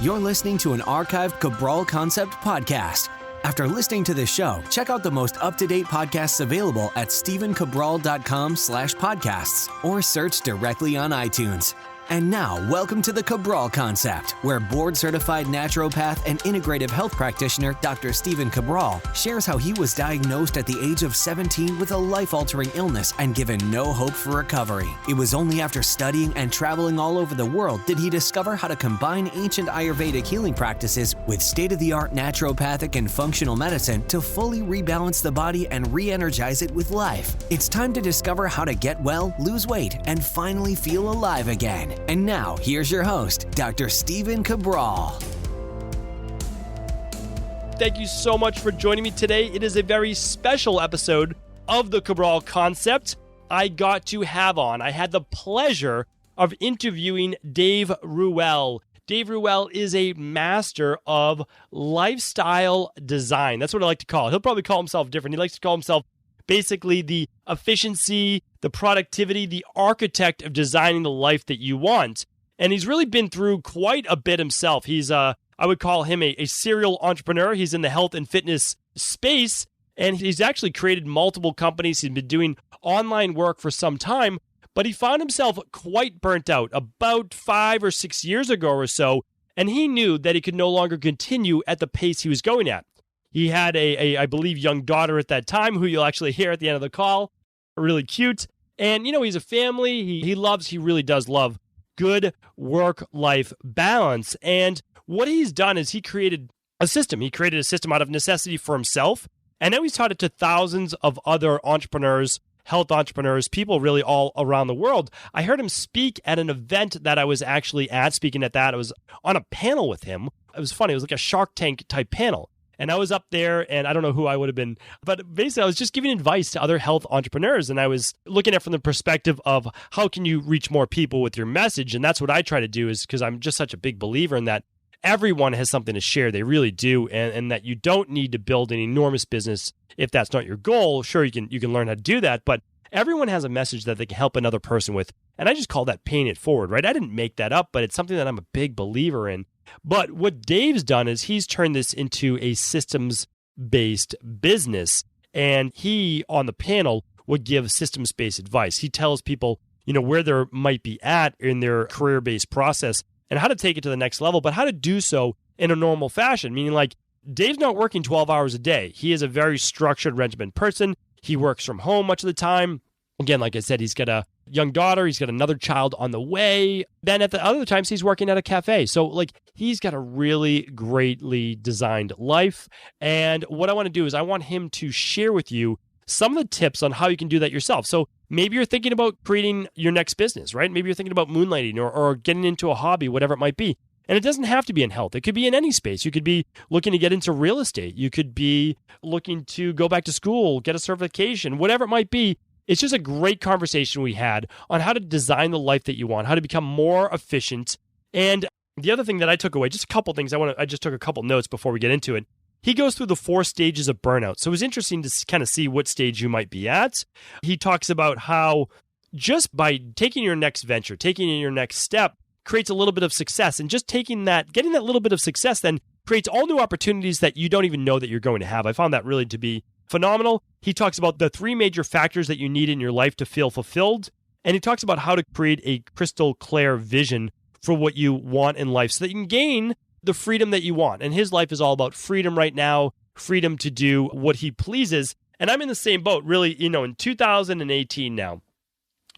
You're listening to an archived Cabral Concept podcast. After listening to this show, check out the most up-to-date podcasts available at stephencabral.com/podcasts or search directly on iTunes. And now, welcome to the Cabral Concept, where board-certified naturopath and integrative health practitioner Dr. Stephen Cabral shares how he was diagnosed at the age of 17 with a life-altering illness and given no hope for recovery. It was only after studying and traveling all over the world did he discover how to combine ancient Ayurvedic healing practices with state-of-the-art naturopathic and functional medicine to fully rebalance the body and re-energize it with life. It's time to discover how to get well, lose weight, and finally feel alive again. And now, here's your host, Dr. Stephen Cabral. Thank you so much for joining me today. It is a very special episode of the Cabral Concept. I had the pleasure of interviewing Dave Ruel. Dave Ruel is a master of lifestyle design. That's what I like to call it. He'll probably call himself different. He likes to call himself basically the efficiency, the productivity, the architect of designing the life that you want. And he's really been through quite a bit himself. He's, I would call him a serial entrepreneur. He's in the health and fitness space, and he's actually created multiple companies. He's been doing online work for some time, but he found himself quite burnt out about 5 or 6 years ago or so, and he knew that he could no longer continue at the pace he was going at. He had I believe, young daughter at that time, who you'll actually hear at the end of the call. Really cute. And, he's a family. He really does love good work-life balance. And what he's done is he created a system. He created a system out of necessity for himself. And now he's taught it to thousands of other entrepreneurs, health entrepreneurs, people really all around the world. I heard him speak at an event that I was actually at. Speaking at that, I was on a panel with him. It was funny. It was like a Shark Tank type panel. And I was up there, and I don't know who I would have been, but basically I was just giving advice to other health entrepreneurs, and I was looking at from the perspective of how can you reach more people with your message, and that's what I try to do, is because I'm just such a big believer in that everyone has something to share. They really do, and that you don't need to build an enormous business if that's not your goal. Sure, you can learn how to do that, but everyone has a message that they can help another person with, and I just call that paying it forward, right? I didn't make that up, but it's something that I'm a big believer in. But what Dave's done is he's turned this into a systems-based business. And he, on the panel, would give systems-based advice. He tells people, where they might be at in their career-based process and how to take it to the next level, but how to do so in a normal fashion. Meaning, like, Dave's not working 12 hours a day. He is a very structured, regimented person. He works from home much of the time. Again, like I said, he's got a young daughter. He's got another child on the way. Then at the other times, he's working at a cafe. So, he's got a really greatly designed life. And what I want to do is I want him to share with you some of the tips on how you can do that yourself. So maybe you're thinking about creating your next business, right? Maybe you're thinking about moonlighting or getting into a hobby, whatever it might be. And it doesn't have to be in health. It could be in any space. You could be looking to get into real estate. You could be looking to go back to school, get a certification, whatever it might be. It's just a great conversation we had on how to design the life that you want, how to become more efficient. And the other thing that I took away, just a couple things, I just took a couple notes before we get into it. He goes through the 4 stages of burnout. So it was interesting to kind of see what stage you might be at. He talks about how just by taking your next venture, taking your next step, creates a little bit of success. And just getting that little bit of success then creates all new opportunities that you don't even know that you're going to have. I found that really to be phenomenal. He talks about the 3 major factors that you need in your life to feel fulfilled. And he talks about how to create a crystal clear vision for what you want in life so that you can gain the freedom that you want. And his life is all about freedom right now, freedom to do what he pleases. And I'm in the same boat, really, in 2018 now.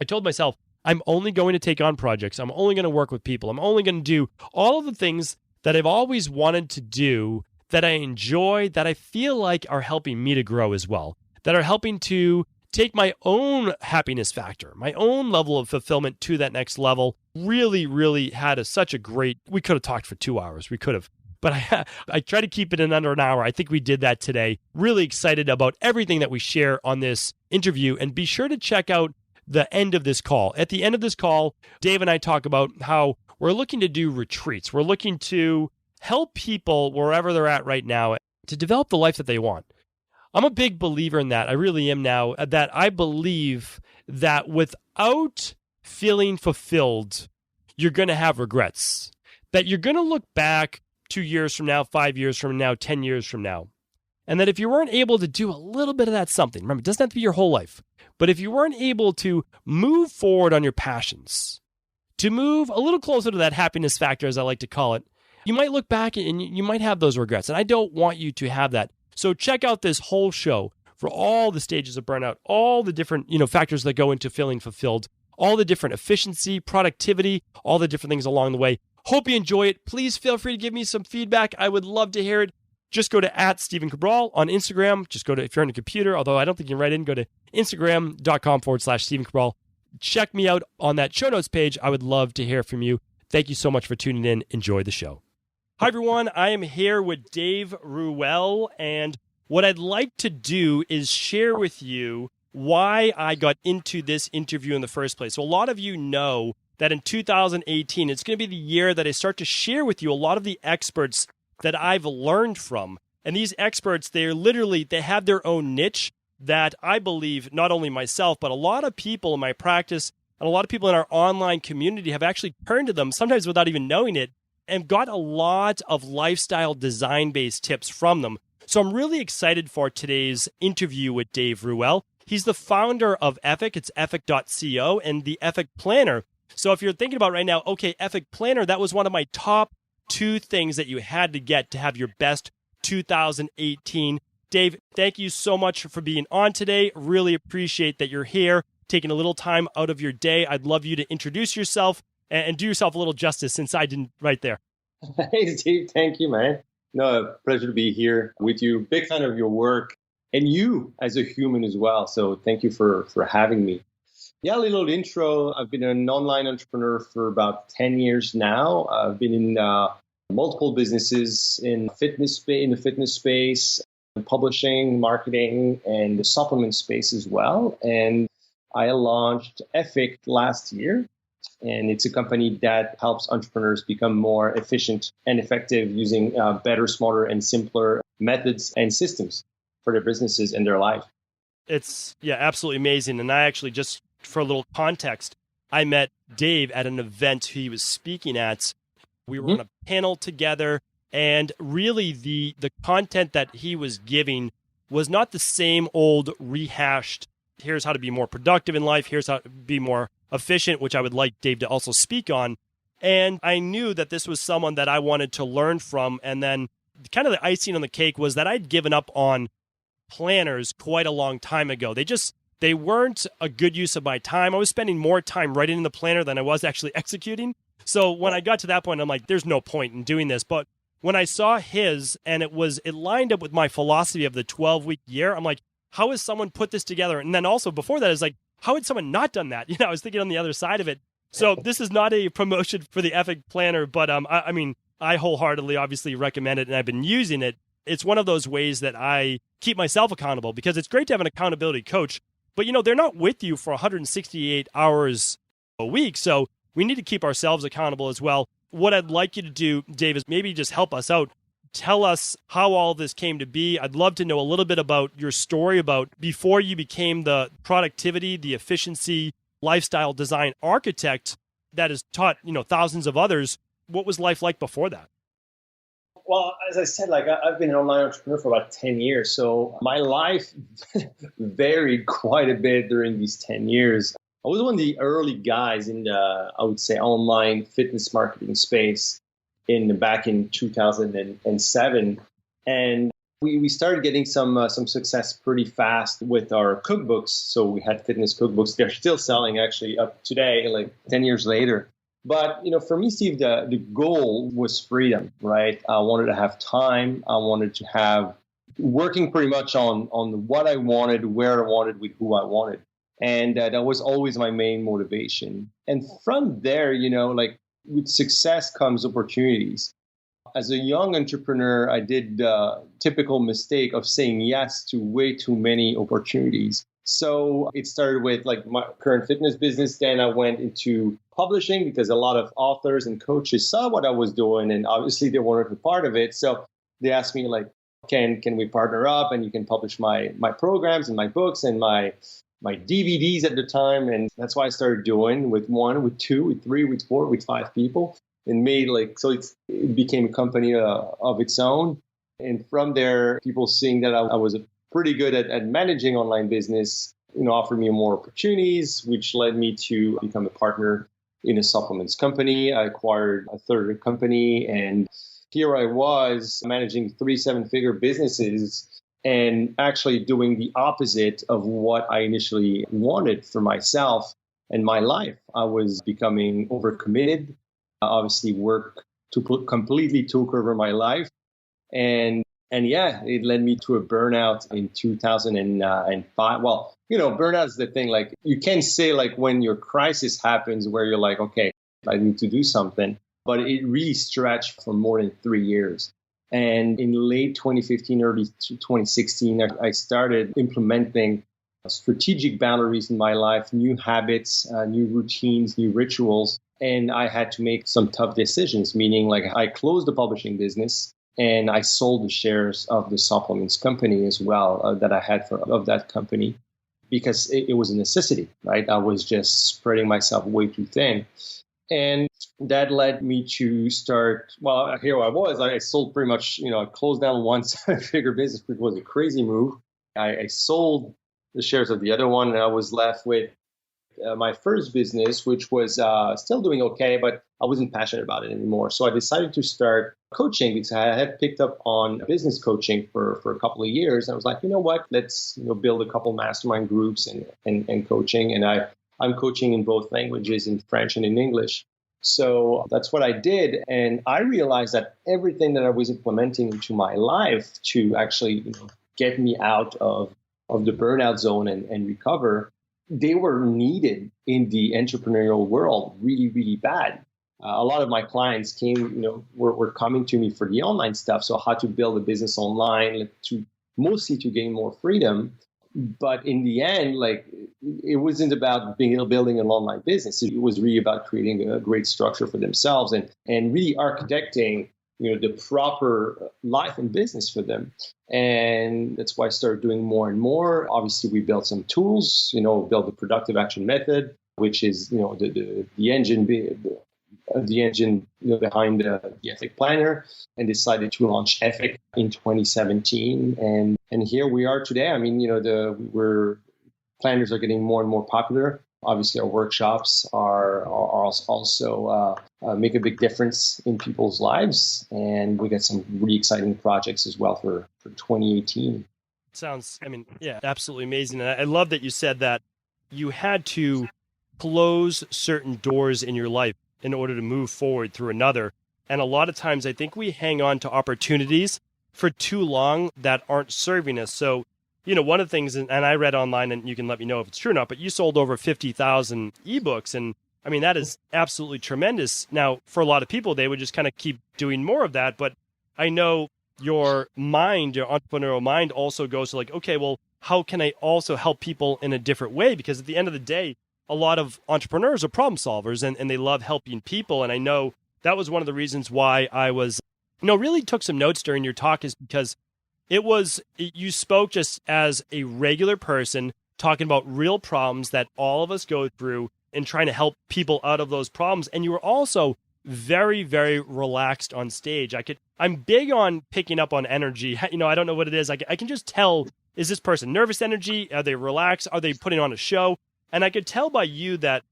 I told myself, I'm only going to take on projects. I'm only going to work with people. I'm only going to do all of the things that I've always wanted to do, that I enjoy, that I feel like are helping me to grow as well, that are helping to take my own happiness factor, my own level of fulfillment to that next level. Really, really had such a great, we could have talked for 2 hours. We could have. But I try to keep it in under an hour. I think we did that today. Really excited about everything that we share on this interview. And be sure to check out the end of this call. At the end of this call, Dave and I talk about how we're looking to do retreats. We're looking to help people wherever they're at right now to develop the life that they want. I'm a big believer in that. I really am now. That I believe that without feeling fulfilled, you're going to have regrets. that you're going to look back 2 years from now, 5 years from now, 10 years from now. And that if you weren't able to do a little bit of that something, remember, it doesn't have to be your whole life, but if you weren't able to move forward on your passions, to move a little closer to that happiness factor, as I like to call it, you might look back and you might have those regrets. And I don't want you to have that. So check out this whole show for all the stages of burnout, all the different, factors that go into feeling fulfilled, all the different efficiency, productivity, all the different things along the way. Hope you enjoy it. Please feel free to give me some feedback. I would love to hear it. Just go to @StephenCabral on Instagram. Just go to, if you're on a computer, although I don't think you can write in, go to Instagram.com/StephenCabral. Check me out on that show notes page. I would love to hear from you. Thank you so much for tuning in. Enjoy the show. Hi, everyone. I am here with Dave Ruel, and what I'd like to do is share with you why I got into this interview in the first place. So a lot of you know that in 2018, it's going to be the year that I start to share with you a lot of the experts that I've learned from. And these experts, they have their own niche that I believe not only myself, but a lot of people in my practice and a lot of people in our online community have actually turned to them, sometimes without even knowing it, and got a lot of lifestyle design-based tips from them. So I'm really excited for today's interview with Dave Ruel. He's the founder of Ethic. It's ethic.co and the Ethic Planner. So if you're thinking about right now, okay, Ethic Planner, that was one of my top 2 things that you had to get to have your best 2018. Dave, thank you so much for being on today. Really appreciate that you're here, taking a little time out of your day. I'd love you to introduce yourself and do yourself a little justice since I didn't right there. Hey, Steve. Thank you, man. No, pleasure to be here with you. Big fan of your work and you as a human as well. So thank you for having me. Yeah, a little intro. I've been an online entrepreneur for about 10 years now. I've been in multiple businesses in the fitness space, publishing, marketing, and the supplement space as well. And I launched Ethic last year. And it's a company that helps entrepreneurs become more efficient and effective using better, smarter, and simpler methods and systems for their businesses and their life. It's, absolutely amazing. And I actually, just for a little context, I met Dave at an event he was speaking at. We were on a panel together, and really the content that he was giving was not the same old rehashed, here's how to be more productive in life, here's how to be more efficient, which I would like Dave to also speak on. And I knew that this was someone that I wanted to learn from. And then kind of the icing on the cake was that I'd given up on planners quite a long time ago. They weren't a good use of my time. I was spending more time writing in the planner than I was actually executing. So when I got to that point, I'm like, there's no point in doing this. But when I saw his and it lined up with my philosophy of the 12-week year, I'm like, how has someone put this together? And then also before that, it's like, how had someone not done that? I was thinking on the other side of it. So this is not a promotion for the Ethic Planner, but I wholeheartedly obviously recommend it, and I've been using it. It's one of those ways that I keep myself accountable, because it's great to have an accountability coach, but they're not with you for 168 hours a week. So we need to keep ourselves accountable as well. What I'd like you to do, Dave, is maybe just help us out. Tell us how all this came to be. I'd love to know a little bit about your story about before you became the productivity, the efficiency, lifestyle design architect that has taught, thousands of others. What was life like before that? Well, as I said, I've been an online entrepreneur for about 10 years. So my life varied quite a bit during these 10 years. I was one of the early guys in the, I would say, online fitness marketing space back in 2007. And we started getting some success pretty fast with our cookbooks. So we had fitness cookbooks. They're still selling actually up today, like 10 years later. But, for me, Steve, the goal was freedom, right? I wanted to have time. I wanted to have working pretty much on what I wanted, where I wanted, with who I wanted. And that was always my main motivation. And from there, with success comes opportunities. As a young entrepreneur, I did the typical mistake of saying yes to way too many opportunities. So it started with my current fitness business. Then I went into publishing because a lot of authors and coaches saw what I was doing, and obviously they wanted to be part of it. So they asked me can we partner up and you can publish my programs and my books and my DVDs at the time. And that's why I started doing with 1, with 2, with 3, with 4, with 5 people. and made so it became a company of its own. And from there, people seeing that I was pretty good at managing online business, offered me more opportunities, which led me to become a partner in a supplements company. I acquired a third company, and here I was managing 3 7-figure businesses and actually doing the opposite of what I initially wanted for myself and my life. I was becoming overcommitted. Obviously, work completely took over my life. And yeah, it led me to a burnout in 2005. Well, burnout is the thing. You can't say when your crisis happens where you're like, okay, I need to do something. But it really stretched for more than 3 years. And in late 2015, early 2016, I started implementing strategic boundaries in my life, new habits, new routines, new rituals. And I had to make some tough decisions, meaning I closed the publishing business and I sold the shares of the supplements company as well that I had of that company because it was a necessity, right? I was just spreading myself way too thin. And that led me to start, here I was. I sold pretty much, I closed down one 7-figure business, which was a crazy move. I sold the shares of the other one, and I was left with my first business, which was still doing okay, but I wasn't passionate about it anymore. So I decided to start coaching because I had picked up on business coaching for a couple of years. I was like, you know what, let's build a couple mastermind groups and coaching. And I'm coaching in both languages, in French and in English. So that's what I did. And I realized that everything that I was implementing into my life to actually get me out of the burnout zone and recover, they were needed in the entrepreneurial world really, really bad. A lot of my clients were coming to me for the online stuff. So how to build a business online, mostly to gain more freedom. But in the end, it wasn't about building an online business. It was really about creating a great structure for themselves and really architecting, the proper life and business for them. And that's why I started doing more and more. Obviously, we built some tools, built the productive action method, which is, the engine behind the Ethic Planner, and decided to launch Ethic in 2017. And here we are today. I mean, planners are getting more and more popular. Obviously, our workshops are also make a big difference in people's lives. And we got some really exciting projects as well for 2018. Sounds, absolutely amazing. And I love that you said that you had to close certain doors in your life in order to move forward through another. And a lot of times I think we hang on to opportunities for too long that aren't serving us. So, one of the things, and I read online, and you can let me know if it's true or not, but you sold over 50,000 ebooks. And that is absolutely tremendous. Now, for a lot of people, they would just kind of keep doing more of that. But I know your entrepreneurial mind also goes to okay, well, how can I also help people in a different way? Because at the end of the day, a lot of entrepreneurs are problem solvers and they love helping people. And I know that was one of the reasons why I was, really took some notes during your talk, is because you spoke just as a regular person talking about real problems that all of us go through and trying to help people out of those problems. And you were also very, very relaxed on stage. I'm big on picking up on energy. I don't know what it is. I can just tell, is this person nervous energy? Are they relaxed? Are they putting on a show? And I could tell by you that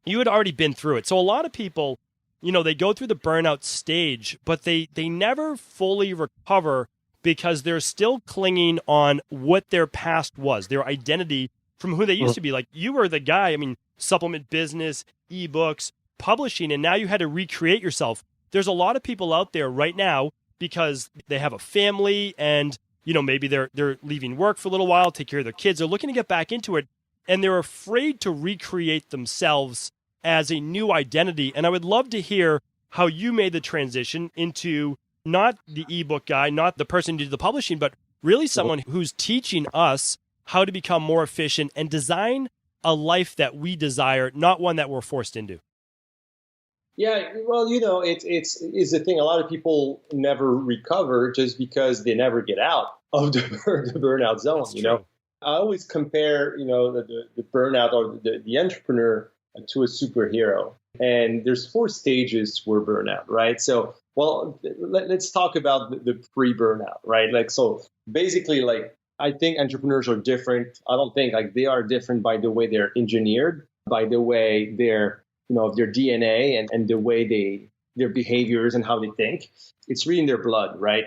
you had already been through it. So a lot of people, they go through the burnout stage, but they never fully recover because they're still clinging on what their past was, their identity from who they used to be. Like, you were the guy, supplement business, ebooks, publishing, and now you had to recreate yourself. There's a lot of people out there right now because they have a family and, maybe they're leaving work for a little while, take care of their kids. They're looking to get back into it, and they're afraid to recreate themselves as a new identity. And I would love to hear how you made the transition into not the ebook guy, not the person who did the publishing, but really someone who's teaching us how to become more efficient and design a life that we desire, not one that we're forced into. Yeah, well, it's the thing. A lot of people never recover just because they never get out of the burnout zone. I always compare, the burnout or the entrepreneur to a superhero. And there's 4 stages for burnout, right? So, well, let's talk about the pre-burnout, right? Like, so basically, like, I think entrepreneurs are different. I don't think like they are different by the way they're engineered, by the way they're, their DNA and the way their behaviors and how they think. It's really in their blood, right?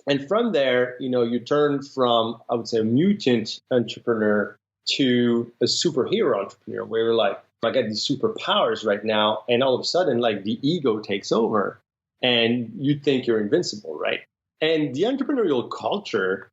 And from there, you turn from, I would say, a mutant entrepreneur to a superhero entrepreneur, where you're like, I got these superpowers right now, and all of a sudden, like, the ego takes over, and you think you're invincible, right? And the entrepreneurial culture,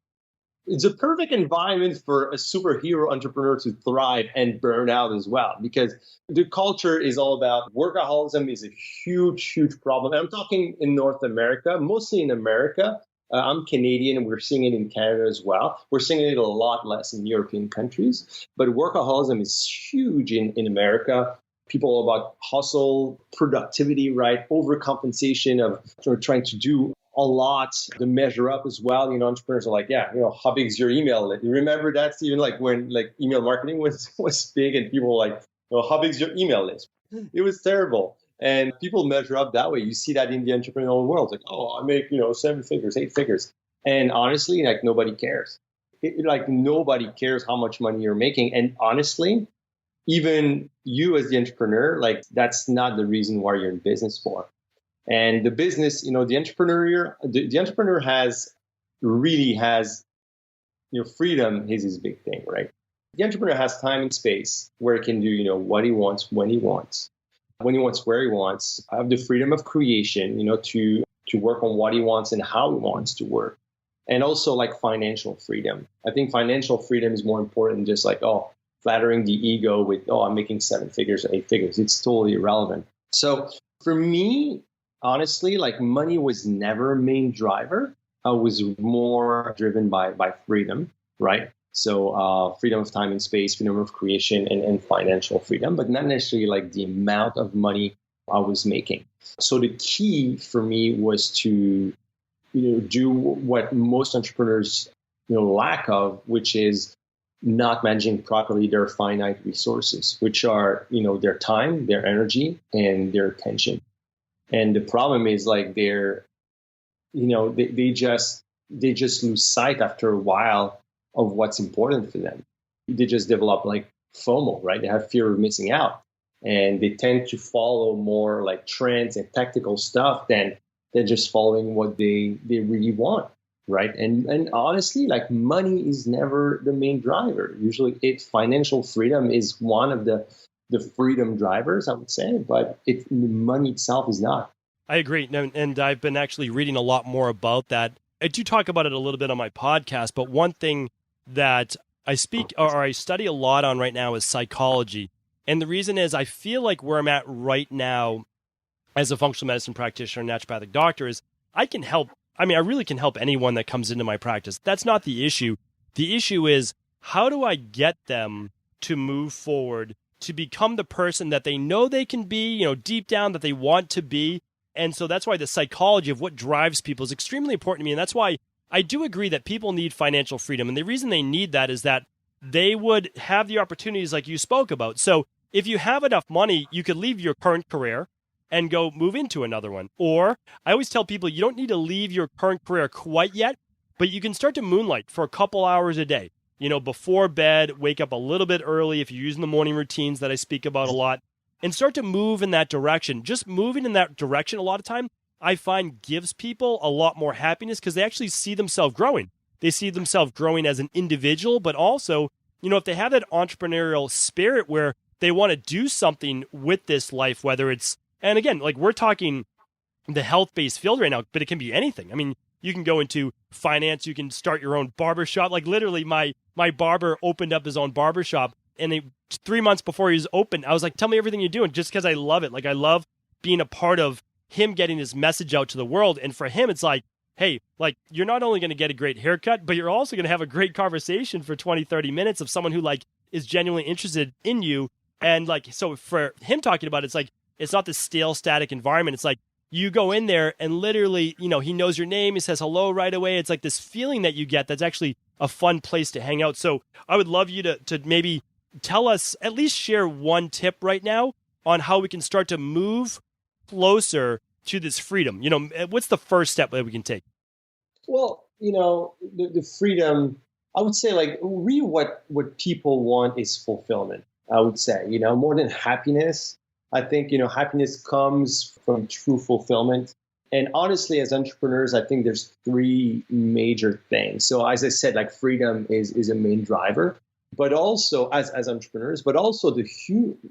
it's a perfect environment for a superhero entrepreneur to thrive and burn out as well, because the culture is all about workaholism is a huge, huge problem. And I'm talking in North America, mostly in America. I'm Canadian, and we're seeing it in Canada as well. We're seeing it a lot less in European countries. But workaholism is huge in America. People are about hustle, productivity, right? Overcompensation of trying to do a lot to measure up as well. Entrepreneurs are like, yeah, how big is your email list? You remember that, Stephen? Like when email marketing was big, and people were like, how big is your email list? It was terrible. And people measure up that way. You see that in the entrepreneurial world. Like, I make, 7 figures, 8 figures. And honestly, like, nobody cares. Nobody cares how much money you're making. And honestly, even you as the entrepreneur, like, that's not the reason why you're in business for. And the business, the entrepreneur really has, freedom is his big thing, right? The entrepreneur has time and space where he can do, what he wants, when he wants. When he wants, where he wants, have the freedom of creation, to work on what he wants and how he wants to work. And also like financial freedom. I think financial freedom is more important than just like, flattering the ego with, I'm making 7 figures, 8 figures. It's totally irrelevant. So for me, honestly, like, money was never a main driver. I was more driven by freedom, right? So freedom of time and space, freedom of creation, and financial freedom, but not necessarily like the amount of money I was making. So the key for me was to, do what most entrepreneurs, lack of, which is not managing properly their finite resources, which are, their time, their energy, and their attention. And the problem is like they just lose sight after a while of what's important for them. They just develop like FOMO, right? They have fear of missing out, and they tend to follow more like trends and tactical stuff than just following what they really want, right? And honestly, like, money is never the main driver. Usually, financial freedom is one of the freedom drivers, I would say, but money itself is not. I agree, and I've been actually reading a lot more about that. I do talk about it a little bit on my podcast, but one thing that I study a lot on right now is psychology. And the reason is I feel like where I'm at right now as a functional medicine practitioner and naturopathic doctor is I really can help anyone that comes into my practice. That's not the issue. The issue is, how do I get them to move forward, to become the person that they know they can be, deep down that they want to be. And so that's why the psychology of what drives people is extremely important to me. And that's why I do agree that people need financial freedom. And the reason they need that is that they would have the opportunities like you spoke about. So if you have enough money, you could leave your current career and go move into another one. Or I always tell people you don't need to leave your current career quite yet, but you can start to moonlight for a couple hours a day. Before bed, wake up a little bit early if you're using the morning routines that I speak about a lot, and start to move in that direction. Just moving in that direction a lot of time, I find, gives people a lot more happiness because they actually see themselves growing. They see themselves growing as an individual, but also, if they have that entrepreneurial spirit where they want to do something with this life, whether it's, and again, like, we're talking the health-based field right now, but it can be anything. I mean, you can go into finance, you can start your own barbershop. Like, literally, my barber opened up his own barbershop, and 3 months before he was open, I was like, tell me everything you're doing, just because I love it. Like, I love being a part of him getting his message out to the world. And for him, it's like, hey, like, you're not only going to get a great haircut, but you're also going to have a great conversation for 20, 30 minutes of someone who, like, is genuinely interested in you. And, like, so for him talking about it, it's like, it's not this stale, static environment. It's like, you go in there and literally, he knows your name. He says hello right away. It's like this feeling that you get that's actually a fun place to hang out. So I would love you to maybe tell us, at least share one tip right now on how we can start to move closer to this freedom? What's the first step that we can take? Well, the freedom, I would say, like, really what people want is fulfillment, I would say, more than happiness. I think, happiness comes from true fulfillment. And honestly, as entrepreneurs, I think there's three major things. So as I said, like, freedom is a main driver, but also as entrepreneurs, but also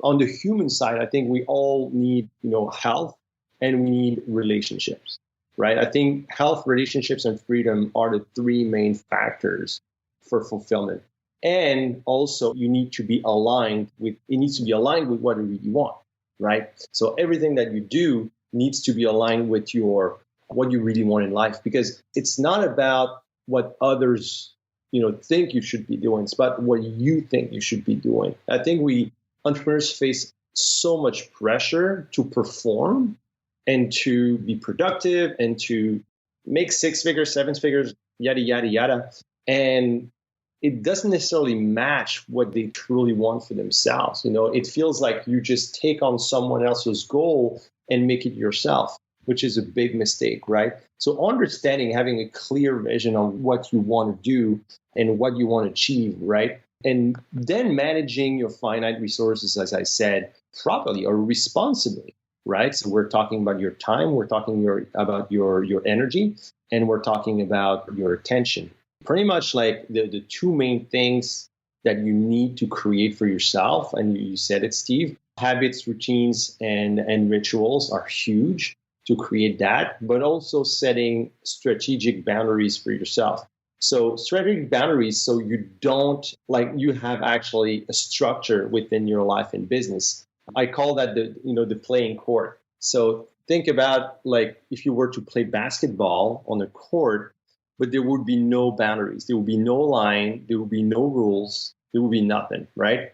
on the human side, I think we all need, health, and we need relationships, right? I think health, relationships, and freedom are the three main factors for fulfillment. And also it needs to be aligned with what you really want, right? So everything that you do needs to be aligned with what you really want in life, because it's not about what others, think you should be doing. It's about what you think you should be doing. I think entrepreneurs face so much pressure to perform and to be productive and to make 6 figures, 7 figures, yada, yada, yada. And it doesn't necessarily match what they truly want for themselves. It feels like you just take on someone else's goal and make it yourself, which is a big mistake, right? So understanding, having a clear vision on what you want to do and what you want to achieve, right? And then managing your finite resources, as I said, properly or responsibly, right? So we're talking about your time, we're talking about your energy, and we're talking about your attention. Pretty much like the two main things that you need to create for yourself, and you said it, Steve, habits, routines, and rituals are huge to create that, but also setting strategic boundaries for yourself. So strategic boundaries, so you don't, you have actually a structure within your life and business. I call that the playing court. So think about, if you were to play basketball on a court, but there would be no boundaries. There would be no line. There would be no rules. There would be nothing, right?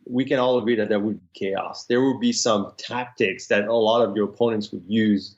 We can all agree that would be chaos. There would be some tactics that a lot of your opponents would use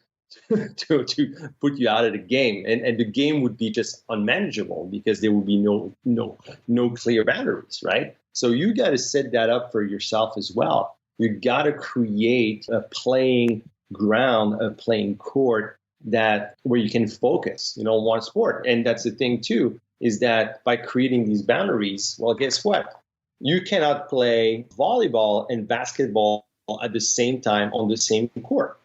to put you out of the game. And the game would be just unmanageable because there would be no clear boundaries, right? So you got to set that up for yourself as well. You got to create a playing ground, a playing court where you can focus, on one sport. And that's the thing too, is that by creating these boundaries, well, guess what? You cannot play volleyball and basketball at the same time on the same court,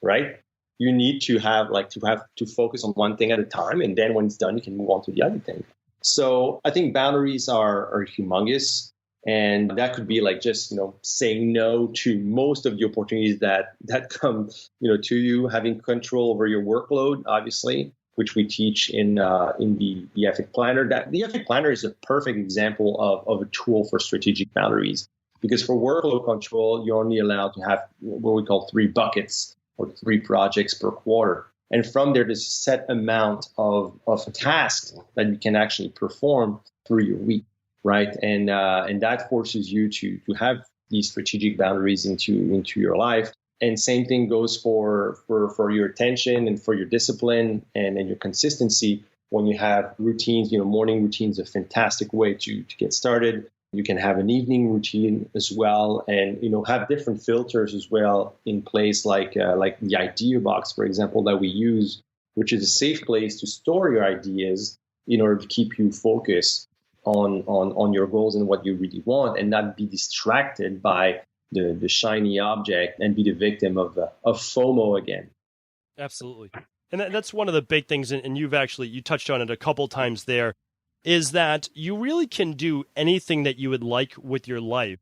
right? You need to have to focus on one thing at a time, and then when it's done, you can move on to the other thing. So I think boundaries are humongous, and that could be just saying no to most of the opportunities that come to you, having control over your workload, obviously, which we teach in the Epic Planner. The Epic Planner is a perfect example of a tool for strategic boundaries, because for workload control, you're only allowed to have what we call 3 buckets or 3 projects per quarter. And from there, there's a set amount of tasks that you can actually perform through your week, right? And that forces you to have these strategic boundaries into your life. And same thing goes for your attention and for your discipline and your consistency. When you have routines, morning routines is a fantastic way to get started. You can have an evening routine as well, and have different filters as well in place, like the idea box, for example, that we use, which is a safe place to store your ideas in order to keep you focused on your goals and what you really want, and not be distracted by the shiny object and be the victim of FOMO again. Absolutely. And that's one of the big things, and you touched on it a couple times there, is that you really can do anything that you would like with your life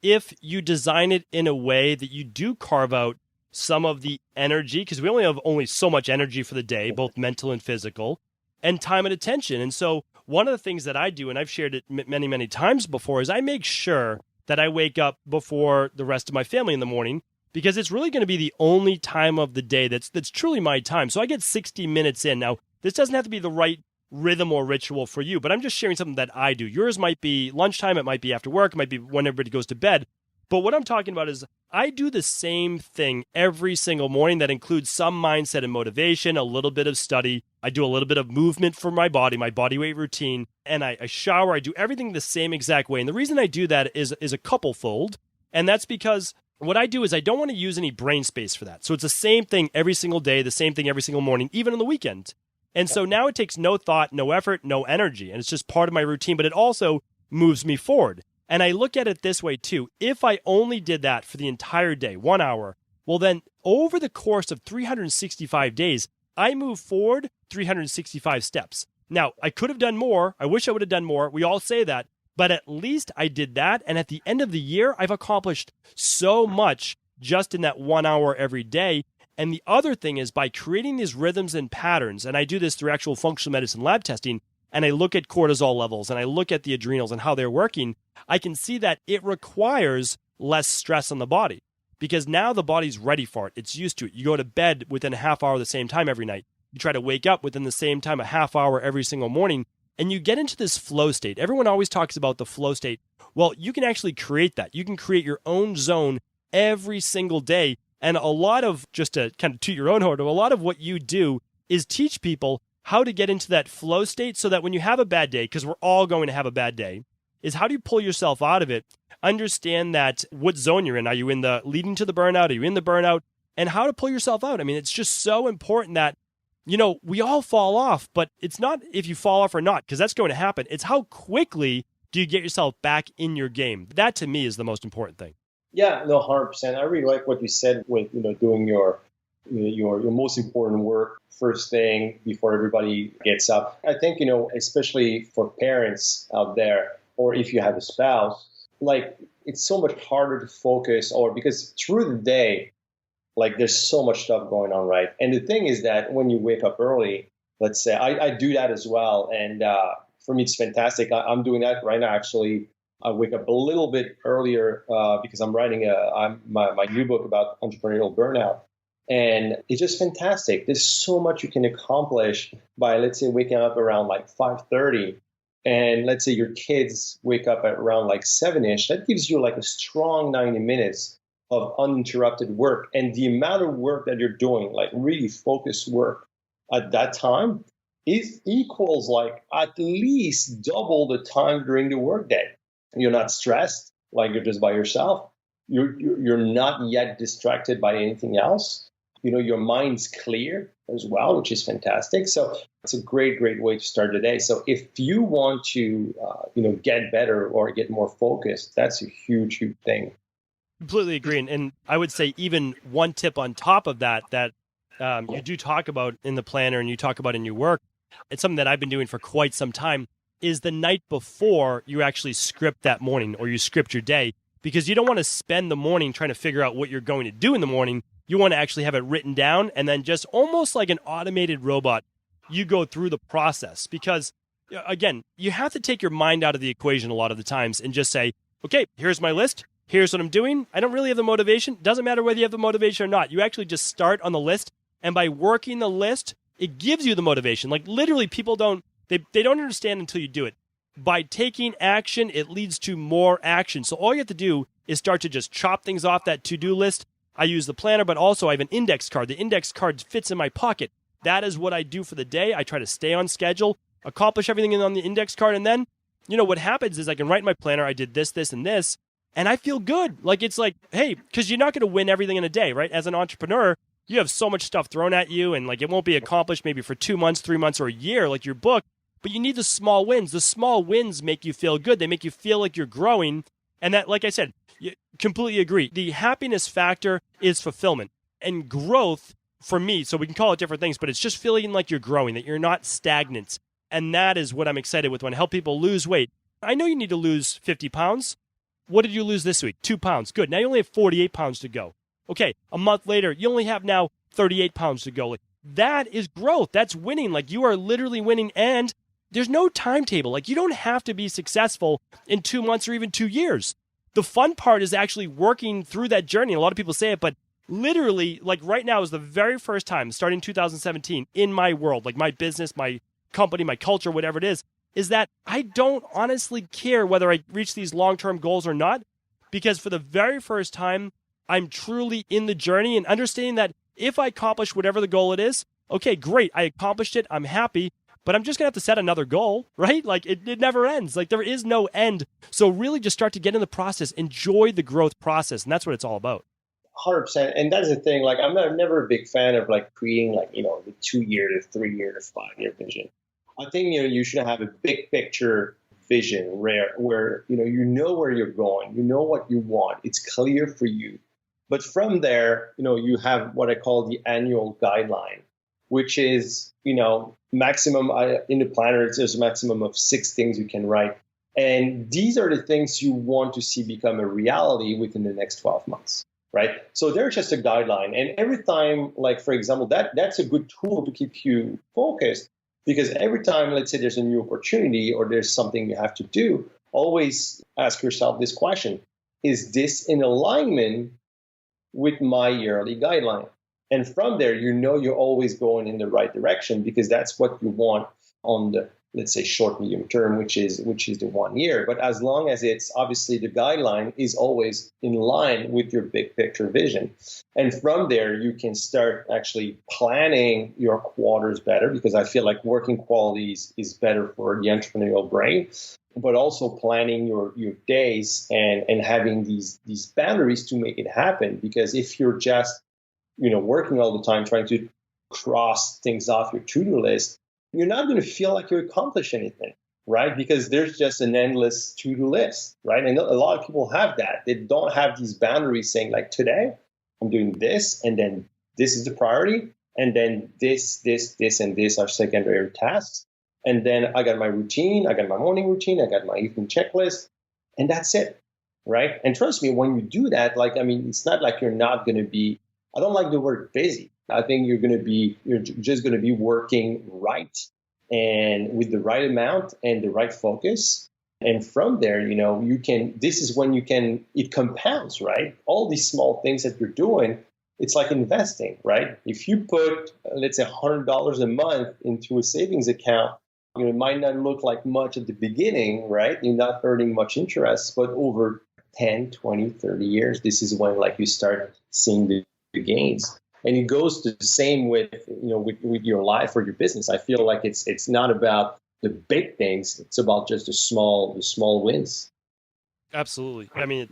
if you design it in a way that you do carve out some of the energy, because we only have so much energy for the day, both mental and physical, and time and attention. And so one of the things that I do, and I've shared it many, many times before, is I make sure that I wake up before the rest of my family in the morning, because it's really going to be the only time of the day that's truly my time. So I get 60 minutes in. Now, this doesn't have to be the right rhythm or ritual for you, but I'm just sharing something that I do. Yours might be lunchtime, it might be after work, it might be when everybody goes to bed. But what I'm talking about is I do the same thing every single morning that includes some mindset and motivation, a little bit of study. I do a little bit of movement for my body weight routine, and I shower. I do everything the same exact way. And the reason I do that is a couple-fold, and that's because what I do is I don't want to use any brain space for that. So it's the same thing every single day, the same thing every single morning, even on the weekend. And so now it takes no thought, no effort, no energy. And it's just part of my routine, but it also moves me forward. And I look at it this way too. If I only did that for the entire day, 1 hour, well then over the course of 365 days, I move forward 365 steps. Now, I could have done more. I wish I would have done more. We all say that. But at least I did that. And at the end of the year, I've accomplished so much just in that 1 hour every day. And the other thing is by creating these rhythms and patterns, and I do this through actual functional medicine lab testing, and I look at cortisol levels and I look at the adrenals and how they're working, I can see that it requires less stress on the body because now the body's ready for it. It's used to it. You go to bed within a half hour the same time every night. You try to wake up within the same time a half hour every single morning. And you get into this flow state. Everyone always talks about the flow state. Well, you can actually create that. You can create your own zone every single day. And a lot of, just to kind of toot your own horn, a lot of what you do is teach people how to get into that flow state so that when you have a bad day, because we're all going to have a bad day, is how do you pull yourself out of it? Understand that what zone you're in. Are you in the leading to the burnout? Are you in the burnout? And how to pull yourself out. I mean, it's just so important that we all fall off, but it's not if you fall off or not, because that's going to happen. It's how quickly do you get yourself back in your game. That to me is the most important thing. Yeah, no, 100%. I really like what you said with doing your most important work first thing before everybody gets up. I think especially for parents out there, or if you have a spouse, like it's so much harder to focus, or because through the day, like there's so much stuff going on, right? And the thing is that when you wake up early, let's say I do that as well, and for me it's fantastic. I'm doing that right now. Actually, I wake up a little bit earlier because I'm writing my new book about entrepreneurial burnout, and it's just fantastic. There's so much you can accomplish by, let's say, waking up around like 5:30, and let's say your kids wake up at around like 7-ish. That gives you like a strong 90 minutes of uninterrupted work. And the amount of work that you're doing, like really focused work at that time, it equals like at least double the time during the workday. You're not stressed, like you're just by yourself. You're not yet distracted by anything else. Your mind's clear as well, which is fantastic. So it's a great way to start the day. So if you want to, get better or get more focused, that's a huge thing. Completely agree. And I would say even one tip on top of that you do talk about in the planner and you talk about in your work, it's something that I've been doing for quite some time, is the night before you actually script that morning or you script your day, because you don't want to spend the morning trying to figure out what you're going to do in the morning. You want to actually have it written down and then just almost like an automated robot, you go through the process. Because again, you have to take your mind out of the equation a lot of the times and just say, okay, here's my list. Here's what I'm doing. I don't really have the motivation. Doesn't matter whether you have the motivation or not. You actually just start on the list. And by working the list, it gives you the motivation. Like literally people don't understand until you do it. By taking action, it leads to more action. So all you have to do is start to just chop things off that to-do list. I use the planner, but also I have an index card. The index card fits in my pocket. That is what I do for the day. I try to stay on schedule, accomplish everything on the index card. And then, what happens is I can write in my planner, I did this, this, and this. And I feel good. Like, it's like, hey, because you're not going to win everything in a day, right? As an entrepreneur, you have so much stuff thrown at you and like it won't be accomplished maybe for 2 months, 3 months, or a year like your book. But you need the small wins. The small wins make you feel good. They make you feel like you're growing. And that, like I said, you completely agree. The happiness factor is fulfillment and growth for me. So we can call it different things, but it's just feeling like you're growing, that you're not stagnant. And that is what I'm excited with when I help people lose weight. I know you need to lose 50 pounds. What did you lose this week? 2 pounds. Good. Now you only have 48 pounds to go. Okay. A month later, you only have now 38 pounds to go. Like, that is growth. That's winning. Like, you are literally winning. And there's no timetable. Like, you don't have to be successful in 2 months or even 2 years. The fun part is actually working through that journey. A lot of people say it, but literally, like right now is the very first time, starting 2017, in my world, like my business, my company, my culture, whatever it is that I don't honestly care whether I reach these long-term goals or not, because for the very first time, I'm truly in the journey and understanding that if I accomplish whatever the goal it is, okay, great, I accomplished it, I'm happy, but I'm just going to have to set another goal, right? Like it never ends. Like there is no end. So really just start to get in the process, enjoy the growth process, and that's what it's all about. 100%. And that's the thing. Like, never a big fan of like creating like, the 2 year to 3 year to 5 year vision. I think, you should have a big picture vision where you know where you're going, you know what you want. It's clear for you. But from there, you have what I call the annual guideline, which is, maximum in the planner, there's a maximum of 6 things you can write. And these are the things you want to see become a reality within the next 12 months, right? So they're just a guideline. And every time, like, for example, that's a good tool to keep you focused, because every time, let's say there's a new opportunity or there's something you have to do, always ask yourself this question: is this in alignment with my yearly guideline? And from there, you're always going in the right direction, because that's what you want on the, let's say, short, medium term, which is the 1 year. But as long as it's obviously the guideline is always in line with your big picture vision. And from there, you can start actually planning your quarters better, because I feel like working qualities is better for the entrepreneurial brain, but also planning your days and having these boundaries to make it happen. Because if you're just, working all the time, trying to cross things off your to-do list, you're not going to feel like you accomplish anything, right? Because there's just an endless to-do list, right? And a lot of people have that. They don't have these boundaries saying, like, today I'm doing this, and then this is the priority, and then this, and this are secondary tasks. And then I got my routine, I got my morning routine, I got my evening checklist, and that's it, right? And trust me, when you do that, it's not like you're not going to be, I don't like the word busy. I think you're just going to be working right and with the right amount and the right focus. And from there, this is when it compounds, right? All these small things that you're doing, it's like investing, right? If you put, let's say, $100 a month into a savings account, it might not look like much at the beginning, right? You're not earning much interest, but over 10, 20, 30 years, this is when you start seeing the gains. And it goes the same with your life or your business. I feel like it's not about the big things; it's about just the small wins. Absolutely.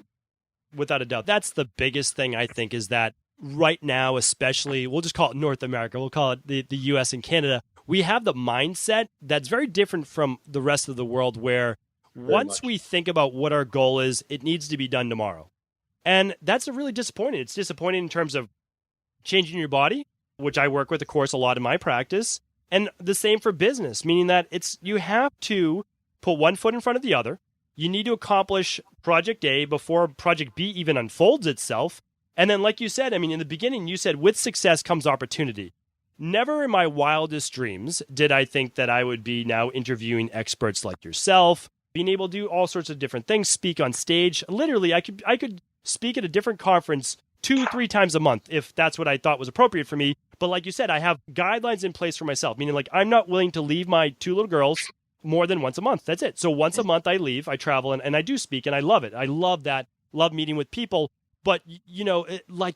Without a doubt, that's the biggest thing, I think, is that right now, especially, we'll just call it North America, we'll call it the U.S. and Canada. We have the mindset that's very different from the rest of the world, where once we think about what our goal is, it needs to be done tomorrow. And that's really disappointing. It's disappointing in terms of changing your body, which I work with, of course, a lot in my practice. And the same for business, meaning that you have to put one foot in front of the other. You need to accomplish Project A before Project B even unfolds itself. And then, like you said, in the beginning, you said with success comes opportunity. Never in my wildest dreams did I think that I would be now interviewing experts like yourself, being able to do all sorts of different things, speak on stage. Literally, I could speak at a different conference 2-3 times a month if that's what I thought was appropriate for me. But like you said, I have guidelines in place for myself, meaning I'm not willing to leave my 2 little girls more than once a month. That's it. So once a month I leave, I travel, and I do speak, and I love it. I love that, love meeting with people. But,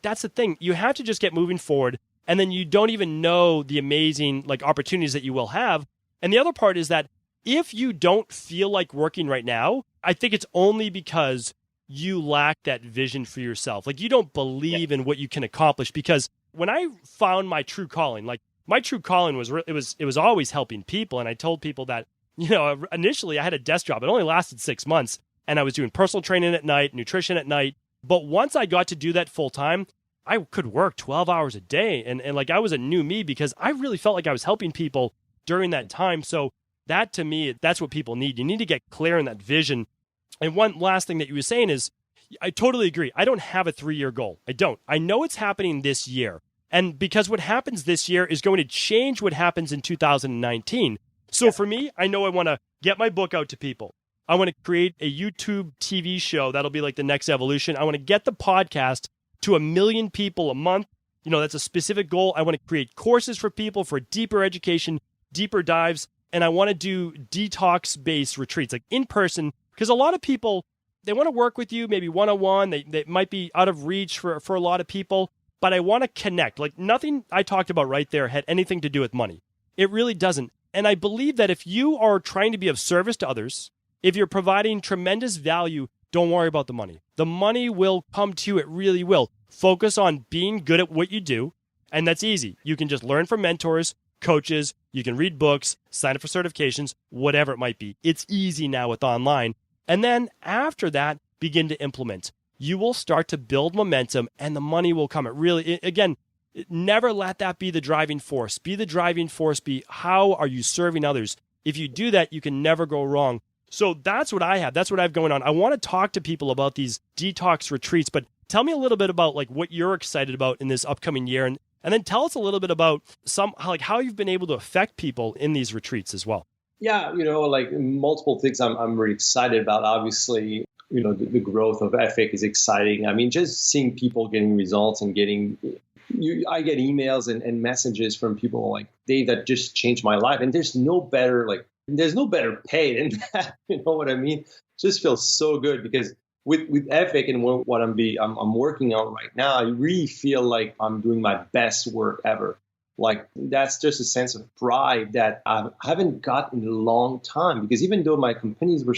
that's the thing. You have to just get moving forward, and then you don't even know the amazing opportunities that you will have. And the other part is that if you don't feel like working right now, I think it's only because you lack that vision for yourself. You don't believe in what you can accomplish. Because when I found my true calling, my true calling was it was always helping people. And I told people that, initially I had a desk job. It only lasted 6 months, and I was doing personal training at night, nutrition at night. But once I got to do that full time, I could work 12 hours a day. And I was a new me, because I really felt like I was helping people during that time. So that, to me, that's what people need. You need to get clear in that vision. And one last thing that you were saying is, I totally agree. I don't have a 3-year goal. I don't. I know it's happening this year. And because what happens this year is going to change what happens in 2019. So for me, I know I want to get my book out to people. I want to create a YouTube TV show. That'll be the next evolution. I want to get the podcast to 1 million people a month. That's a specific goal. I want to create courses for people for deeper education, deeper dives. And I want to do detox-based retreats, in person. Because a lot of people, they want to work with you, maybe one-on-one. They might be out of reach for a lot of people. But I want to connect. Nothing I talked about right there had anything to do with money. It really doesn't. And I believe that if you are trying to be of service to others, if you're providing tremendous value don't worry about the money. The money will come to you. It really will. Focus on being good at what you do. And that's easy. You can just learn from mentors, coaches. You can read books, sign up for certifications, whatever it might be. It's easy now with online. And then after that, begin to implement. You will start to build momentum and the money will come. Again, never let that be the driving force. Be the driving force. Be how are you serving others? If you do that, you can never go wrong. So that's what I have. That's what I have going on. I want to talk to people about these detox retreats, but tell me a little bit about like what you're excited about in this upcoming year. And then tell us a little bit about how you've been able to affect people in these retreats as well. Yeah, like multiple things I'm really excited about. Obviously, the growth of EFIC is exciting. I mean, just seeing people getting results and I get emails and messages from people like, Dave, that just changed my life. And there's no better pay than that. You know what I mean? It just feels so good because with EFIC and what I'm working on right now, I really feel like I'm doing my best work ever. Like that's just a sense of pride that I haven't gotten in a long time, because even though my companies were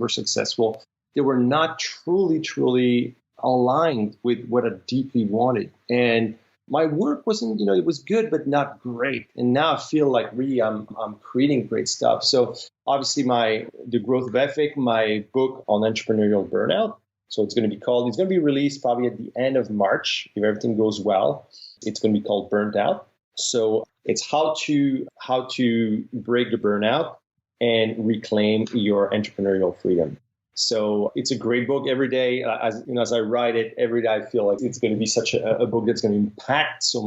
successful, they were not truly aligned with what I deeply wanted. And my work wasn't, it was good, but not great. And now I feel like really I'm creating great stuff. So obviously the growth of EFIC, my book on entrepreneurial burnout. So it's going to be released probably at the end of March, if everything goes well. It's going to be called Burnt Out. So it's how to break the burnout and reclaim your entrepreneurial freedom. So it's a great book. Every day, as I write it, every day I feel like it's going to be such a book that's going to impact so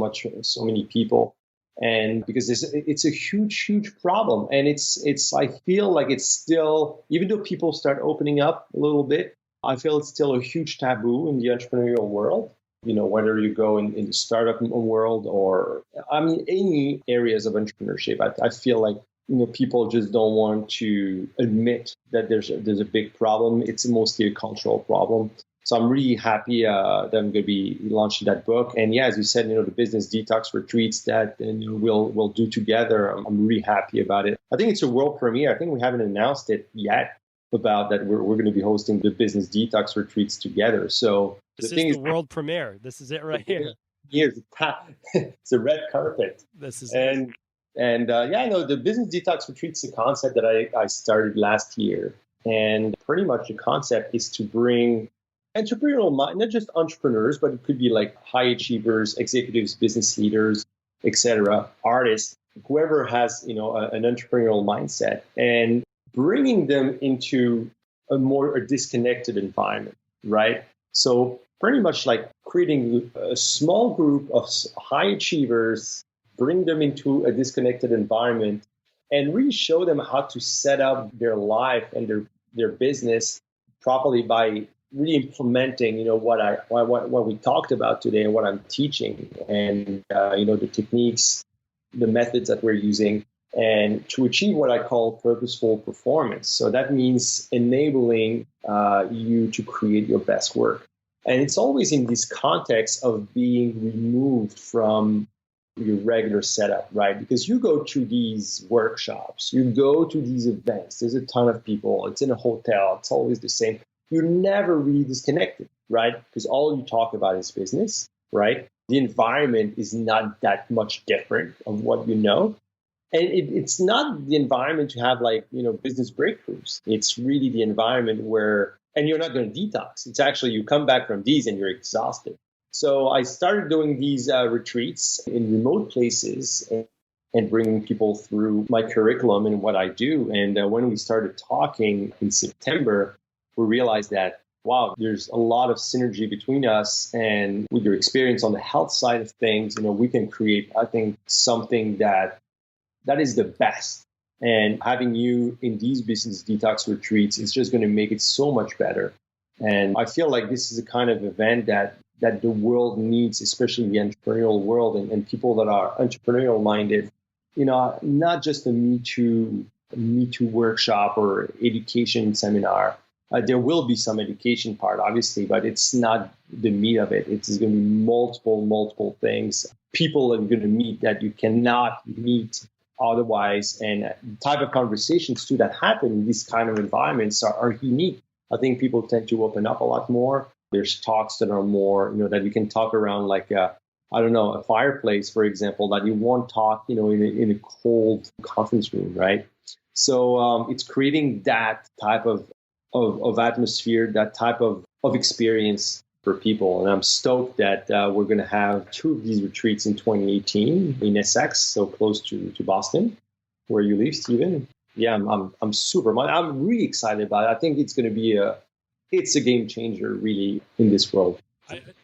many people. And because it's a huge problem. And I feel like it's still, even though people start opening up a little bit, I feel it's still a huge taboo in the entrepreneurial world. Whether you go in the startup world or, any areas of entrepreneurship, I feel like, people just don't want to admit that there's a big problem. It's mostly a cultural problem. So I'm really happy that I'm going to be launching that book. And yeah, as you said, the business detox retreats that we'll do together. I'm really happy about it. I think it's a world premiere. I think we haven't announced it yet about that. We're going to be hosting the business detox retreats together. So this is the world premiere. This is it right here. It's a red carpet. This is the business detox retreats is a concept that I started last year. And pretty much the concept is to bring entrepreneurial mind, not just entrepreneurs, but it could be like high achievers, executives, business leaders, etc., artists, whoever has, an entrepreneurial mindset, and bringing them into a disconnected environment, right? So pretty much like creating a small group of high achievers, bring them into a disconnected environment, and really show them how to set up their life and their business properly by really implementing, what we talked about today and what I'm teaching, and the techniques, the methods that we're using, and to achieve what I call purposeful performance. So that means enabling you to create your best work. And it's always in this context of being removed from your regular setup, right? Because you go to these workshops, you go to these events, there's a ton of people, it's in a hotel, it's always the same. You're never really disconnected, right? Because all you talk about is business, right? The environment is not that much different of what you know. And it's not the environment to have business breakthroughs. It's really the environment where, and you're not going to detox. It's actually, you come back from these and you're exhausted. So I started doing these retreats in remote places and bringing people through my curriculum and what I do. And when we started talking in September, we realized that, wow, there's a lot of synergy between us, and with your experience on the health side of things, we can create, I think, something that is the best. And having you in these business detox retreats is just going to make it so much better. And I feel like this is a kind of event that the world needs, especially the entrepreneurial world and people that are entrepreneurial minded, not just a Me Too workshop or education seminar. There will be some education part, obviously, but it's not the meat of it. It's going to be multiple things. People that you're going to meet that you cannot meet otherwise, and type of conversations too that happen in these kind of environments are unique. I think people tend to open up a lot more. There's talks that are more, that you can talk around like, I don't know, a fireplace, for example, that you won't talk, in a cold conference room, right? So it's creating that type of atmosphere, that type of experience for people. And I'm stoked that we're going to have 2 of these retreats in 2018 in Essex, so close to Boston, where you live, Stephen. Yeah, I'm super. I'm really excited about it. I think it's going to be it's a game changer, really, in this world.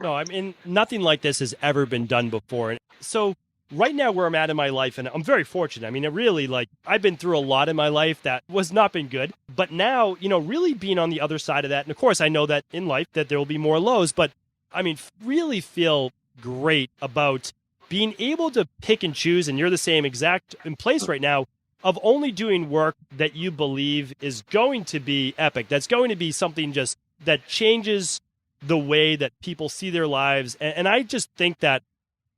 I mean, nothing like this has ever been done before. And so right now where I'm at in my life, and I'm very fortunate. I mean, it really, I've been through a lot in my life that was not been good. But now, really being on the other side of that, and of course, I know that in life that there will be more lows, but I mean, really feel great about being able to pick and choose, and you're the same exact in place right now, of only doing work that you believe is going to be epic, that's going to be something just that changes the way that people see their lives. And I just think that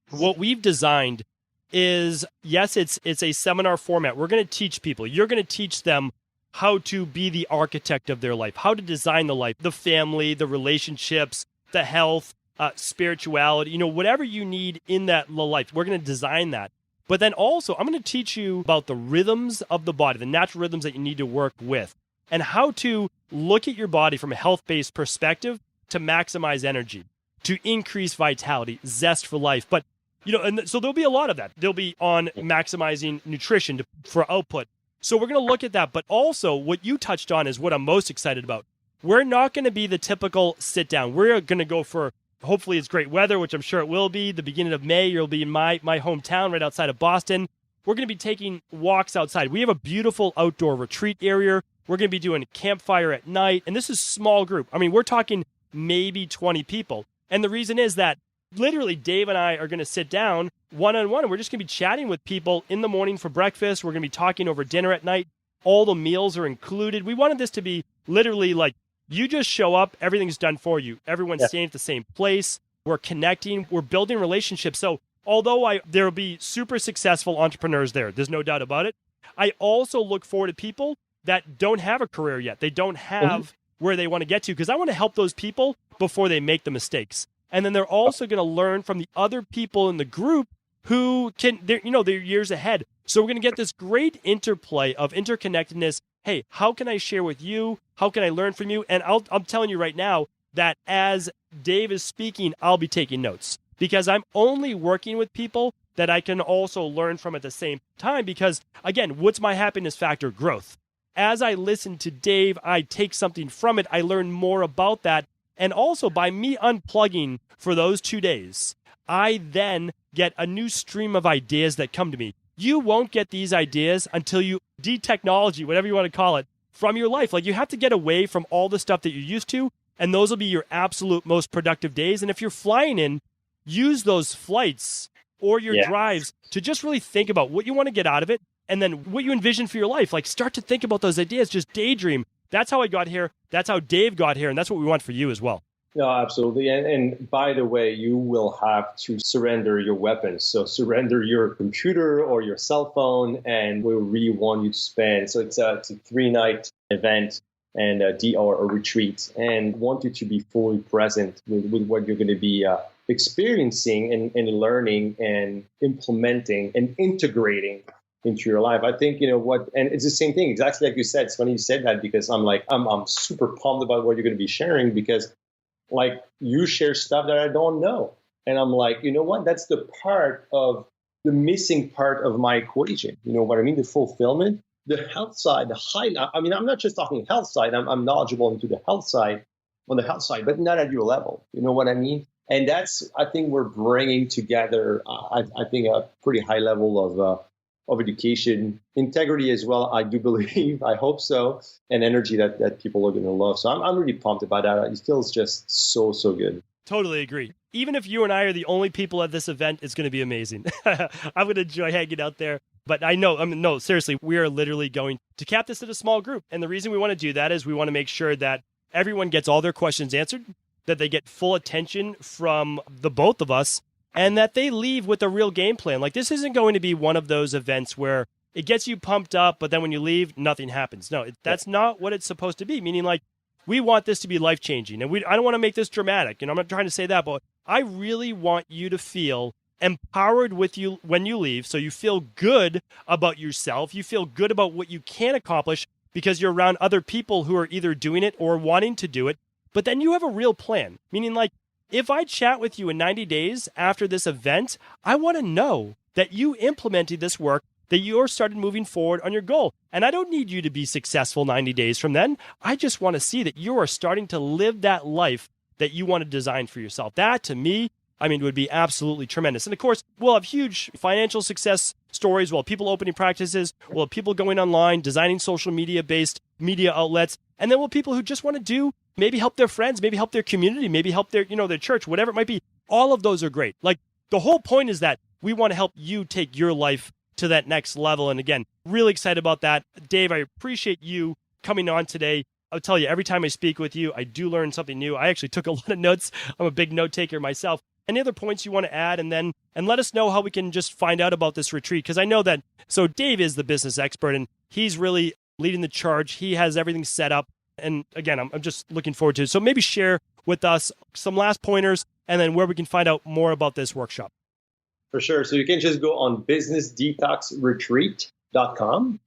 what we've designed is, yes, it's a seminar format. We're going to teach people. You're going to teach them how to be the architect of their life, how to design the life, the family, the relationships, the health, spirituality, whatever you need in that life. We're going to design that. But then also, I'm going to teach you about the rhythms of the body, the natural rhythms that you need to work with, and how to look at your body from a health-based perspective to maximize energy, to increase vitality, zest for life. But, and so there'll be a lot of that. There'll be on maximizing nutrition for output. So we're going to look at that. But also what you touched on is what I'm most excited about. We're not going to be the typical sit down. We're going to go for, hopefully it's great weather, which I'm sure it will be. The beginning of May, you'll be in my hometown right outside of Boston. We're going to be taking walks outside. We have a beautiful outdoor retreat area. We're going to be doing a campfire at night. And this is small group. I mean, we're talking maybe 20 people. And the reason is that literally Dave and I are going to sit down one-on-one, and we're just going to be chatting with people in the morning for breakfast. We're going to be talking over dinner at night. All the meals are included. We wanted this to be literally like, you just show up, everything's done for you. Everyone's staying at the same place. We're connecting. We're building relationships. So although there will be super successful entrepreneurs there's no doubt about it, I also look forward to people that don't have a career yet. They don't have where they want to get to, because I want to help those people before they make the mistakes. And then they're also going to learn from the other people in the group who they're years ahead. So we're going to get this great interplay of interconnectedness. Hey, how can I share with you? How can I learn from you? And I'm telling you right now that as Dave is speaking, I'll be taking notes, because I'm only working with people that I can also learn from at the same time. Because again, what's my happiness factor? Growth. As I listen to Dave, I take something from it. I learn more about that. And also by me unplugging for those 2 days, I then get a new stream of ideas that come to me. You won't get these ideas until you de-technology, whatever you want to call it, from your life. Like, you have to get away from all the stuff that you're used to, and those will be your absolute most productive days. And if you're flying in, use those flights or your drives to just really think about what you want to get out of it, and then what you envision for your life. Like, start to think about those ideas, just daydream. That's how I got here. That's how Dave got here. And that's what we want for you as well. No, absolutely. And by the way, you will have to surrender your weapons. So surrender your computer or your cell phone, and we really want you to spend. So it's a 3-night event and a retreat, and want you to be fully present with what you're going to be experiencing and learning and implementing and integrating into your life. I think, and it's the same thing, exactly like you said. It's funny you said that, because I'm super pumped about what you're going to be sharing, because like, you share stuff that I don't know. And I'm like, you know what? That's the missing part of my equation. You know what I mean? The fulfillment, the health side, I mean, I'm not just talking health side. I'm knowledgeable into the health side, but not at your level. You know what I mean? And I think we're bringing together, I think, a pretty high level of education, integrity as well, I do believe, I hope so, and energy that people are going to love. So I'm really pumped about that. It feels just so good. Totally agree. Even if you and I are the only people at this event, it's going to be amazing. I'm going to enjoy hanging out there. But no, seriously, we are literally going to cap this in a small group. And the reason we want to do that is we want to make sure that everyone gets all their questions answered, that they get full attention from the both of us, and that they leave with a real game plan. Like, this isn't going to be one of those events where it gets you pumped up, but then when you leave, nothing happens. No, that's not what it's supposed to be. Meaning, like, we want this to be life-changing. And I don't want to make this dramatic. I'm not trying to say that, but I really want you to feel empowered with you when you leave. So you feel good about yourself. You feel good about what you can accomplish because you're around other people who are either doing it or wanting to do it. But then you have a real plan, meaning like, if I chat with you in 90 days after this event, I want to know that you implemented this work, that you're started moving forward on your goal. And I don't need you to be successful 90 days from then. I just want to see that you are starting to live that life that you want to design for yourself. That, to me, would be absolutely tremendous. And of course, we'll have huge financial success stories. We'll have people opening practices. We'll have people going online, designing social media-based media outlets. And then we'll have people who just want to do, maybe help their friends, maybe help their community, maybe help their, their church, whatever it might be. All of those are great. Like, the whole point is that we want to help you take your life to that next level. And again, really excited about that. Dave, I appreciate you coming on today. I'll tell you, every time I speak with you, I do learn something new. I actually took a lot of notes. I'm a big note taker myself. Any other points you want to add? And let us know how we can just find out about this retreat. Because I know that, so Dave is the business expert and he's really leading the charge. He has everything set up. And again, I'm just looking forward to it. So maybe share with us some last pointers and then where we can find out more about this workshop. For sure. So you can just go on businessdetoxretreat.com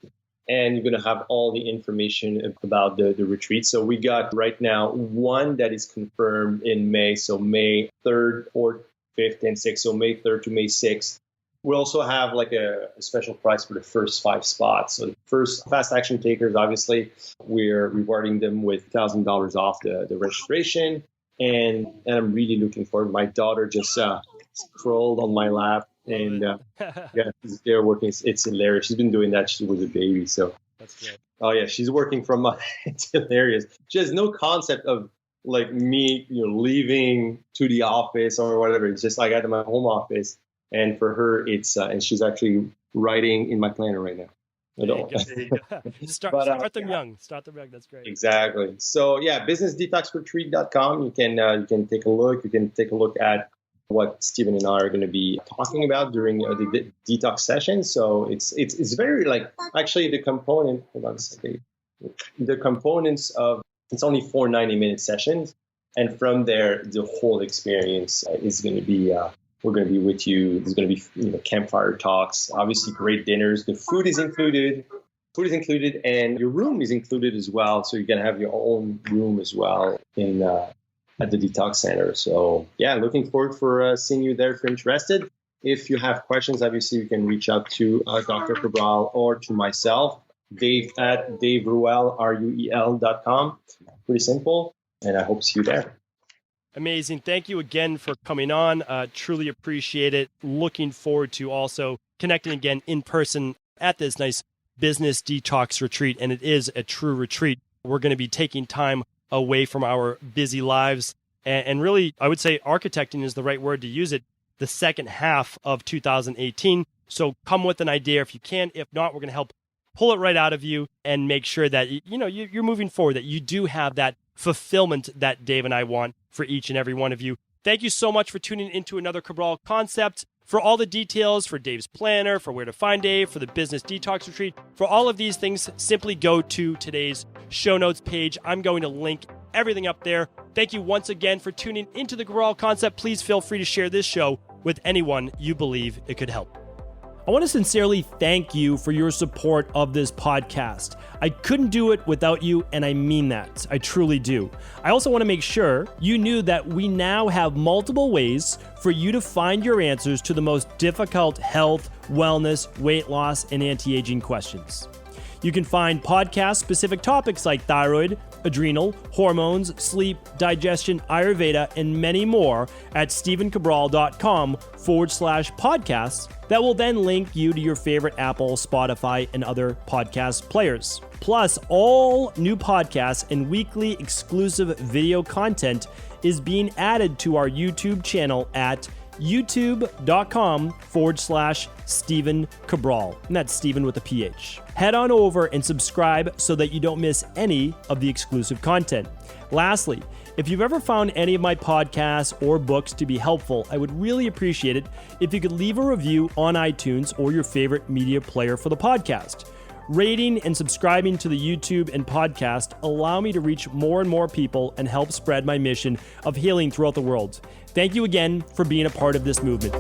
and you're going to have all the information about the retreat. So we got right now one that is confirmed in May. So May 3rd or 5th and 6th. So May 3rd to May 6th. We also have like a special price for the first 5 spots. So the first fast action takers, obviously, we're rewarding them with $1,000 off the registration. And I'm really looking forward. My daughter just scrolled on my lap and they're working. It's hilarious. She's been doing that. She was a baby. So that's great. Oh yeah. She's working from it's hilarious. She has no concept of like me, leaving to the office or whatever. It's just like at my home office. And for her, it's, and she's actually writing in my planner right now. Start them young. Start them young. That's great. Exactly. So yeah, businessdetoxretreat.com. You can take a look. You can take a look at what Stephen and I are going to be talking about during the detox session. So it's very like actually the component. Hold on a second. The components of it's only 4 90-minute sessions, and from there the whole experience is going to be. We're going to be with you. There's going to be campfire talks, obviously great dinners. The food is included. And your room is included as well. So you're going to have your own room as well in at the detox center. So yeah, looking forward for seeing you there if you're interested. If you have questions, obviously you can reach out to Dr. Cabral or to myself, Dave at DaveRuel.com. Pretty simple. And I hope to see you there. Amazing. Thank you again for coming on. Truly appreciate it. Looking forward to also connecting again in person at this nice business detox retreat. And it is a true retreat. We're going to be taking time away from our busy lives. And really, I would say architecting is the right word to use it, the second half of 2018. So come with an idea if you can. If not, we're going to help pull it right out of you and make sure that you're moving forward, that you do have that fulfillment that Dave and I want for each and every one of you. Thank you so much for tuning into another Cabral Concept. For all the details, for Dave's planner, for where to find Dave, for the Business Detox Retreat, for all of these things, simply go to today's show notes page. I'm going to link everything up there. Thank you once again for tuning into the Cabral Concept. Please feel free to share this show with anyone you believe it could help. I want to sincerely thank you for your support of this podcast. I couldn't do it without you, and I mean that. I truly do. I also want to make sure you knew that we now have multiple ways for you to find your answers to the most difficult health, wellness, weight loss, and anti-aging questions. You can find podcast-specific topics like thyroid, adrenal, hormones, sleep, digestion, Ayurveda, and many more at stephencabral.com/podcasts that will then link you to your favorite Apple, Spotify, and other podcast players. Plus, all new podcasts and weekly exclusive video content is being added to our YouTube channel at youtube.com/Stephen Cabral. And that's Stephen with a PH. Head on over and subscribe so that you don't miss any of the exclusive content. Lastly, if you've ever found any of my podcasts or books to be helpful, I would really appreciate it if you could leave a review on iTunes or your favorite media player for the podcast. Rating and subscribing to the YouTube and podcast allow me to reach more and more people and help spread my mission of healing throughout the world. Thank you again for being a part of this movement.